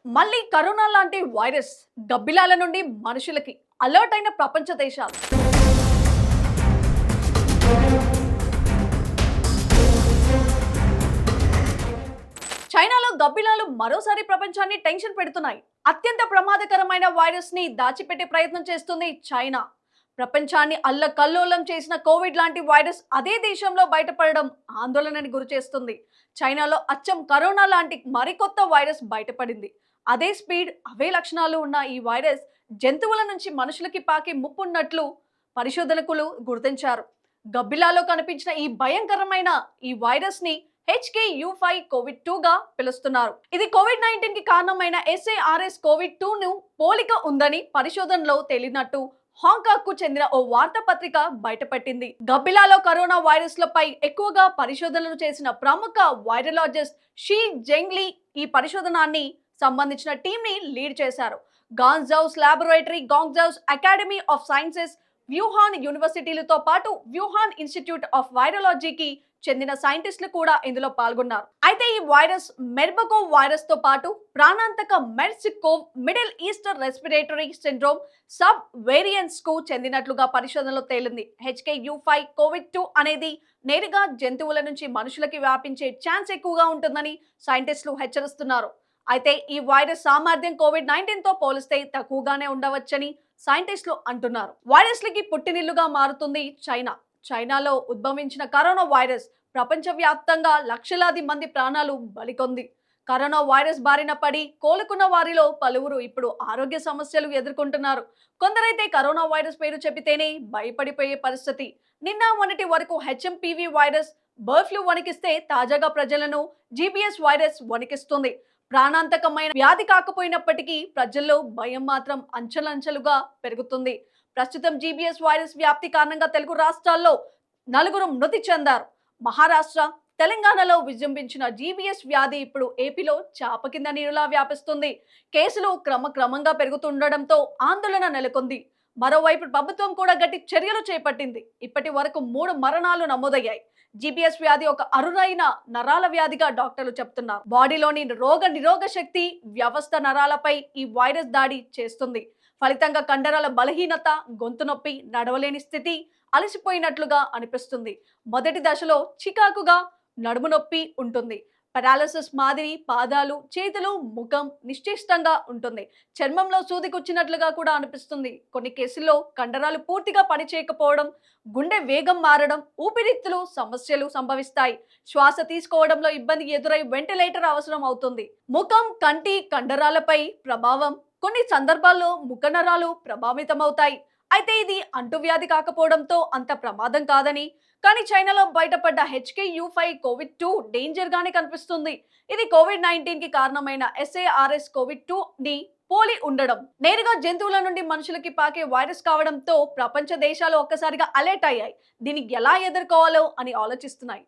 మళ్ళీ కరోనా లాంటి వైరస్ గబ్బిలాల నుండి మనుషులకి అలర్ట్ అయిన ప్రపంచ దేశాలు. చైనాలో గబ్బిలాలు మరోసారి ప్రపంచాన్ని టెన్షన్ పెడుతున్నాయి. అత్యంత ప్రమాదకరమైన వైరస్ ని దాచిపెట్టే ప్రయత్నం చేస్తుంది చైనా. ప్రపంచాన్ని అల్లకల్లోలం చేసిన కోవిడ్ లాంటి వైరస్ అదే దేశంలో బయటపడడం ఆందోళనని గురిచేస్తుంది. చైనాలో అచ్చం కరోనా లాంటి మరికొత్త వైరస్ బయటపడింది. అదే స్పీడ్, అవే లక్షణాలు ఉన్న ఈ వైరస్ జంతువుల నుంచి మనుషులకి పాకే ముప్పున్నట్లు పరిశోధకులు గుర్తించారు. గబ్బిలాలో కనిపించిన ఈ భయంకరమైన ఈ వైరస్ ని HKU5 COVID-2 గా పిలుస్తున్నారు. ఇది COVID-19 కి కారణమైన SARS COVID-2 ను పోలిక ఉందని పరిశోధనలో తేలినట్టు హాంకాంగ్ కు చెందిన ఓ వార్తాపత్రిక బయటపెట్టింది. గబ్బిలాలో కరోనా వైరస్లపై ఎక్కువగా పరిశోధనలు చేసిన ప్రముఖ వైరలాజిస్ట్ షీ జెంగ్లీ ఈ పరిశోధనాన్ని సంబంధించిన టీం ని లీడ్ చేశారు. Guangzhou's laboratory, Guangzhou's academy of sciences, Wuhan యూనివర్సిటీలతో పాటు వ్యూహాన్ ఇన్స్టిట్యూట్ ఆఫ్ వైరాలజీకి చెందిన సైంటిస్టులు కూడా ఇందులో పాల్గొన్నారు. అయితే ఈ వైరస్ మెర్బకోవ్ వైరస్ తో పాటు ప్రాణాంతక MERS CoV, middle eastern respiratory syndrome sub variants కు చెందినట్లుగా పరిశోధనలో తేలింది. HKU5 COVID-2 అనేది నేరుగా జంతువుల నుంచి మనుషులకి వ్యాపించే ఛాన్స్ ఎక్కువగా ఉంటుందని సైంటిస్టులు హెచ్చరిస్తున్నారు. అయితే ఈ వైరస్ సామర్థ్యం COVID-19 తో పోలిస్తే తక్కువగానే ఉండవచ్చని సైంటిస్టులు అంటున్నారు. వైరస్లకి పుట్టినిల్లుగా మారుతుంది చైనా. చైనాలో ఉద్భవించిన కరోనా వైరస్ ప్రపంచవ్యాప్తంగా లక్షలాది మంది ప్రాణాలు బలికొంది. కరోనా వైరస్ బారిన పడి కోలుకున్న వారిలో పలువురు ఇప్పుడు ఆరోగ్య సమస్యలు ఎదుర్కొంటున్నారు. కొందరైతే కరోనా వైరస్ పేరు చెబితేనే భయపడిపోయే పరిస్థితి. నిన్న మొన్నటి వరకు HMPV వైరస్, బర్డ్ ఫ్లూ వణికిస్తే తాజాగా ప్రజలను GBS వైరస్ వణికిస్తుంది. ప్రాణాంతకమైన వ్యాధి కాకపోయినప్పటికీ ప్రజల్లో భయం మాత్రం అంచెలంచెలుగా పెరుగుతుంది. ప్రస్తుతం GBS వైరస్ వ్యాప్తి కారణంగా తెలుగు రాష్ట్రాల్లో 4 మృతి చెందారు. మహారాష్ట్ర, తెలంగాణలో విజృంభించిన GBS వ్యాధి ఇప్పుడు ఏపీలో చాప కింద నీరులా వ్యాపిస్తుంది. కేసులు క్రమంగా పెరుగుతుండడంతో ఆందోళన నెలకొంది. మరోవైపు ప్రభుత్వం కూడా గట్టి చర్యలు చేపట్టింది. ఇప్పటి వరకు 3 మరణాలు నమోదయ్యాయి. GBS వ్యాధి ఒక అరుదైన నరాల వ్యాధిగా డాక్టర్లు చెప్తున్నారు. బాడీలోని రోగ నిరోధక శక్తి వ్యవస్థ నరాలపై ఈ వైరస్ దాడి చేస్తుంది. ఫలితంగా కండరాల బలహీనత, గొంతు నొప్పి, నడవలేని స్థితి, అలసిపోయినట్లుగా అనిపిస్తుంది. మొదటి దశలో చికాకుగా నడుము నొప్పి ఉంటుంది. పారాలిసిస్ మాదిరి పాదాలు, చేతులు, ముఖం నిశ్చేష్టంగా ఉంటుంది. చర్మంలో సూది గుచ్చినట్లుగా కూడా అనిపిస్తుంది. కొన్ని కేసుల్లో కండరాలు పూర్తిగా పనిచేయకపోవడం, గుండె వేగం మారడం, ఊపిరితిత్తులు సమస్యలు సంభవిస్తాయి. శ్వాస తీసుకోవడంలో ఇబ్బంది ఎదురై వెంటిలేటర్ అవసరం అవుతుంది. ముఖం, కంటి కండరాలపై ప్రభావం, కొన్ని సందర్భాల్లో ముఖ నరాలు ప్రభావితమవుతాయి. అయితే ఇది అంటువ్యాధి కాకపోవడంతో అంత ప్రమాదం కాదని, కానీ చైనాలో బయటపడ్డ HKU5 COVID-2 డేంజర్ గానే కనిపిస్తుంది. ఇది COVID-19 కి కారణమైన SARS COVID-2 ని పోలి ఉండడం, నేరుగా జంతువుల నుండి మనుషులకి పాకే వైరస్ కావడంతో ప్రపంచ దేశాలు ఒక్కసారిగా అలర్ట్ అయ్యాయి. దీన్ని ఎలా ఎదుర్కోవాలో అని ఆలోచిస్తున్నాయి.